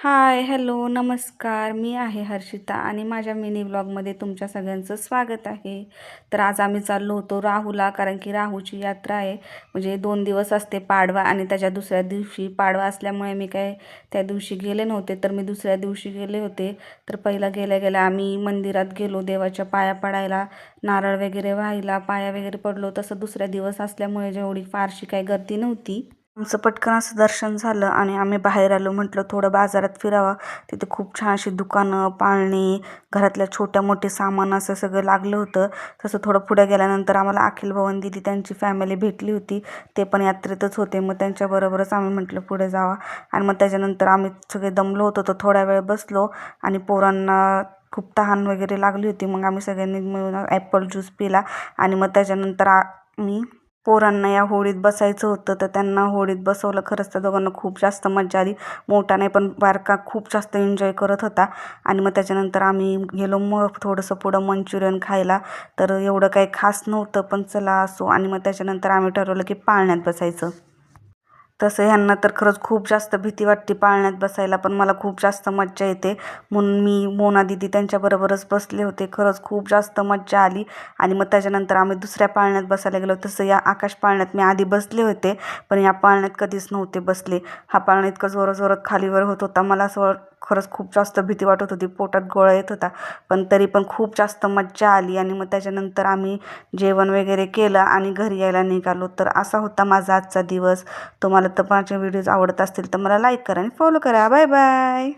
हाय, hello, नमस्कार. मी आहे हर्षिता आणि माझ्या मिनी व्लॉगमध्ये तुमच्या सगळ्यांचं स्वागत आहे. तर आज आम्ही चाललो होतो राहूला, कारण की राहूची यात्रा आहे. म्हणजे 2 दिवस असते पाडवा आणि त्याच्या दुसऱ्या दिवशी पाडवा असल्यामुळे मी काय त्या दिवशी गेले नव्हते, तर मी दुसऱ्या दिवशी गेले होते. तर पहिला गेल्या गेल्या आम्ही मंदिरात गेलो देवाच्या पाया पडायला, नारळ वगैरे व्हायला पाया वगैरे पडलो. तसं दुसऱ्या दिवस असल्यामुळे जेवढी फारशी काही गर्दी नव्हती. आमचं पटकन असं दर्शन झालं आणि आम्ही बाहेर आलो. म्हटलं थोडं बाजारात फिरावं. तिथे खूप छान अशी दुकानं, पाळणे, घरातल्या छोट्या मोठे सामान असं सगळं लागलं होतं. तसं थोडं पुढे गेल्यानंतर आम्हाला अखिल भवन दिदी त्यांची फॅमिली भेटली होती. ते पण यात्रेतच होते. मग त्यांच्याबरोबरच आम्ही म्हटलं पुढे जावा आणि मग त्याच्यानंतर आम्ही सगळे दमलो होतो, तर थोडा वेळ बसलो आणि पोरांना खूप तहान वगैरे लागली होती. मग आम्ही सगळ्यांनी मिळून ॲपल ज्यूस पिला आणि मग त्याच्यानंतर मी पोरांना या होडीत बसायचं होतं, तर त्यांना होडीत बसवलं. खरंच त्या दोघांना खूप जास्त मजा आली. मोठा नाही पण बारका खूप जास्त एन्जॉय करत होता. आणि मग त्याच्यानंतर आम्ही गेलो मग थोडंसं पुढं मंचुरियन खायला. तर एवढं काही खास नव्हतं, पण चला असो. आणि मग त्याच्यानंतर आम्ही ठरवलं की पाळण्यात बसायचं. तसं ह्यांना तर खरंच खूप जास्त भीती वाटते पाळण्यात बसायला, पण मला खूप जास्त मज्जा येते. म्हणून मी, मोना दिदी त्यांच्याबरोबरच बसले होते. खरंच खूप जास्त मज्जा आली. आणि मग त्याच्यानंतर आम्ही दुसऱ्या पाळण्यात बसायला गेलो. तसं या आकाश पाळण्यात मी आधी बसले होते, पण या पाळण्यात कधीच नव्हते बसले. हा पाळणा इतका जोराजोरात खालीवर होत होता, मला असं खरंच खूप जास्त भीती वाटत होती, पोटात गोळा येत होता. पण तरी पण खूप जास्त मज्जा आली. आणि मग त्याच्यानंतर आम्ही जेवण वगैरे केलं आणि घरी यायला निघालो. तर असा होता माझा आजचा दिवस. तुम्हाला तर माझे व्हिडिओज आवडत असतील तर मला लाईक करा आणि फॉलो करा. Bye bye.